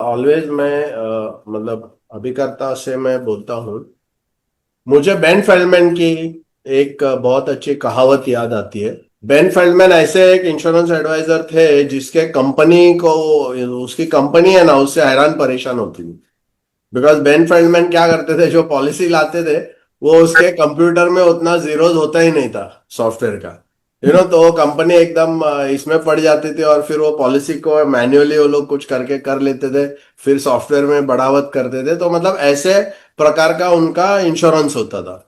Always मैं मतलब अभिकर्ता से मैं बोलता हूँ। मुझे बेन फेल्डमैन की एक बहुत अच्छी कहावत याद आती है। बेन फेल्डमैन ऐसे एक इंश्योरेंस एडवाइजर थे जिसके कंपनी को, उसकी कंपनी है ना, उससे हैरान परेशान होती थी। बिकॉज बेन फेल्डमैन क्या करते थे, जो पॉलिसी लाते थे वो उसके कंप्यूटर में उतना जीरोज होता ही नहीं था सॉफ्टवेयर का। तो वो कंपनी एकदम इसमें पड़ जाती थी और फिर वो पॉलिसी को मैन्युअली वो लोग कुछ करके कर लेते थे, फिर सॉफ्टवेयर में बढ़ावत करते थे। तो मतलब ऐसे प्रकार का उनका इंश्योरेंस होता था।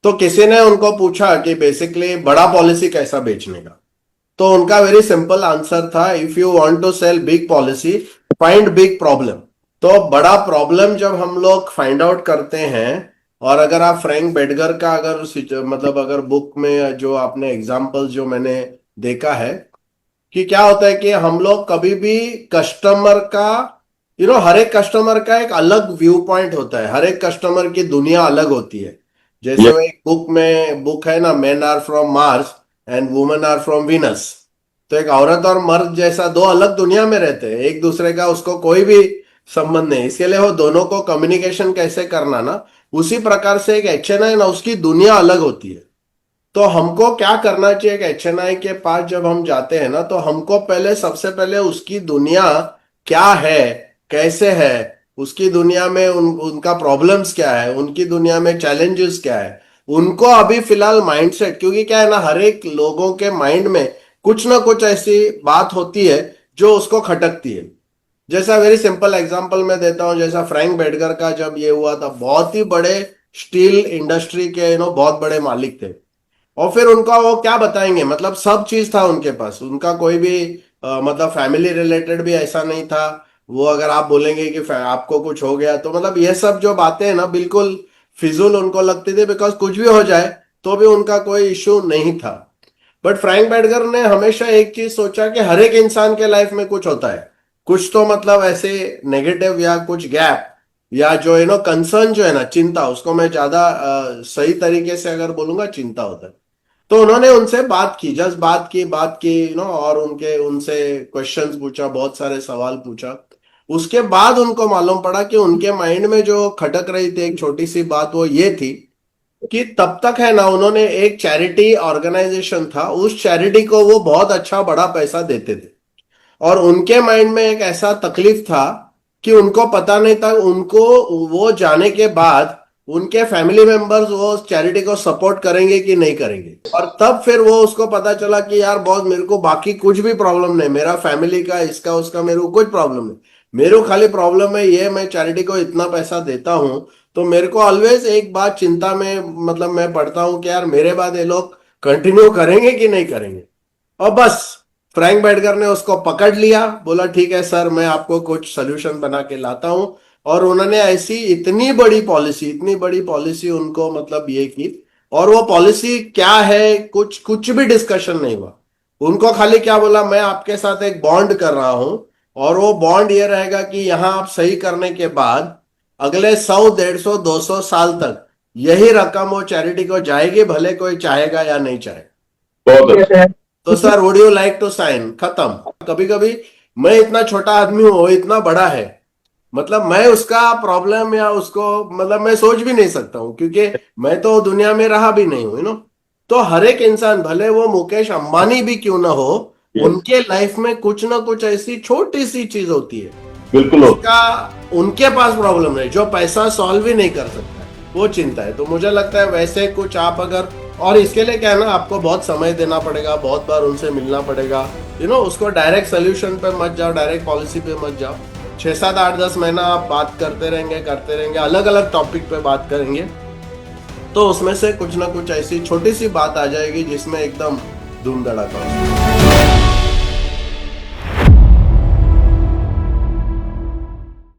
तो किसी ने उनको पूछा कि बेसिकली बड़ा पॉलिसी कैसा बेचने का। तो उनका वेरी सिंपल आंसर था, if you want to sell big policy, find big problem. तो बड़ा प्रॉब्लम जब हम लोग फाइंड आउट करते हैं, और अगर आप फ्रैंक बेडगर का अगर मतलब अगर बुक में जो आपने एग्जांपल्स जो मैंने देखा है कि क्या होता है कि हम लोग कभी भी कस्टमर का, हर एक कस्टमर का एक अलग व्यू पॉइंट होता है, हर एक कस्टमर की दुनिया अलग होती है। जैसे वो एक बुक है ना, man are from Mars and women are from Venus. तो एक औरत और मर्द जैसा दो अलग दुनिया में रहते हैं, एक दूसरे का उसको कोई भी संबंध नहीं। इसके लिए वो दोनों को कम्युनिकेशन कैसे करना ना, उसी प्रकार से एक एचएनआई ना, उसकी दुनिया अलग होती है। तो हमको क्या करना चाहिए, एक एचएनआई के पास जब हम जाते हैं ना, तो हमको पहले सबसे पहले उसकी दुनिया क्या है, कैसे है, उसकी दुनिया में उनका प्रॉब्लम्स क्या है, उनकी दुनिया में चैलेंजेस क्या है, उनको अभी फिलहाल माइंडसेट, क्योंकि क्या है ना, हर एक लोगों के माइंड में कुछ ना कुछ ऐसी बात होती है जो उसको खटकती है। जैसा वेरी सिंपल एग्जांपल मैं देता हूं, जैसा फ्रैंक बेडगर का जब ये हुआ था, बहुत ही बड़े स्टील इंडस्ट्री के बहुत बड़े मालिक थे। और फिर उनका वो क्या बताएंगे, मतलब सब चीज था उनके पास, उनका कोई भी मतलब फैमिली रिलेटेड भी ऐसा नहीं था। वो अगर आप बोलेंगे कि आपको कुछ हो गया, तो मतलब ये सब जो बातें हैं ना, बिल्कुल फिजूल उनको लगती थी, बिकॉज कुछ भी हो जाए तो भी उनका कोई इश्यू नहीं था। बट फ्रैंक बेडगर ने हमेशा एक चीज सोचा कि हर एक इंसान के लाइफ में कुछ होता है, कुछ तो मतलब ऐसे नेगेटिव या कुछ गैप, या जो कंसर्न जो है ना, चिंता, उसको मैं ज्यादा सही तरीके से अगर बोलूंगा, चिंता होता है। तो उन्होंने उनसे बात की, जस्ट बात की और उनके उनसे क्वेश्चंस पूछा, बहुत सारे सवाल पूछा। उसके बाद उनको मालूम पड़ा कि उनके माइंड में जो खटक रही थी एक छोटी सी बात, वो ये थी कि तब तक है ना, उन्होंने एक चैरिटी ऑर्गेनाइजेशन था, उस चैरिटी को वो बहुत अच्छा बड़ा पैसा देते थे। और उनके माइंड में एक ऐसा तकलीफ था कि उनको पता नहीं था, उनको वो जाने के बाद उनके फैमिली मेंबर्स वो चैरिटी को सपोर्ट करेंगे कि नहीं करेंगे। और तब फिर वो उसको पता चला कि यार बहुत, मेरे को बाकी कुछ भी प्रॉब्लम नहीं, मेरा फैमिली का इसका उसका मेरे को कुछ प्रॉब्लम नहीं, मेरे को खाली प्रॉब्लम है ये, मैं चैरिटी को इतना पैसा देता हूं, तो मेरे को ऑलवेज एक बात चिंता में, मतलब मैं पढ़ता हूं कि यार मेरे बाद ये लोग कंटिन्यू करेंगे कि नहीं करेंगे। और बस फ्रैंक बेडगर ने उसको पकड़ लिया, बोला ठीक है सर, मैं आपको कुछ सोल्यूशन बना के लाता हूं। और उन्होंने ऐसी इतनी बड़ी पॉलिसी उनको मतलब ये की। और वो पॉलिसी क्या है, कुछ कुछ भी डिस्कशन नहीं हुआ। उनको खाली क्या बोला, मैं आपके साथ एक बॉन्ड कर रहा हूं, और वो बॉन्ड ये रहेगा कि यहां आप सही करने के बाद अगले 100, 150, 200 साल तक यही रकम वो चैरिटी को जाएगी, भले कोई चाहेगा या नहीं चाहे। बहुत अच्छा। तो sir, would you like to sign, खत्म। कभी कभी मैं इतना छोटा आदमी हूं, वो इतना बड़ा है, मतलब मैं उसका प्रॉब्लम या उसको, मतलब मैं सोच भी नहीं सकता हूँ, क्योंकि मैं तो दुनिया में रहा भी नहीं हूं, तो हर एक इंसान, भले वो मुकेश अंबानी भी क्यों ना हो, Yes, उनके लाइफ में कुछ ना कुछ ऐसी छोटी सी चीज होती है बिल्कुल होता जिसका उनके पास प्रॉब्लम है, जो पैसा सॉल्व ही नहीं कर सकता है, वो चिंता है। तो मुझे लगता है वैसे कुछ आप अगर, और इसके लिए क्या है ना, आपको बहुत समय देना पड़ेगा, बहुत बार उनसे मिलना पड़ेगा, उसको डायरेक्ट सोल्यूशन पे मत जाओ, डायरेक्ट पॉलिसी पे मत जाओ। 6, 7, 8, 10 महीना आप बात करते रहेंगे, अलग अलग टॉपिक पे बात करेंगे, तो उसमें से कुछ ना कुछ ऐसी छोटी सी बात आ जाएगी जिसमें एकदम धूम धड़ाका हो।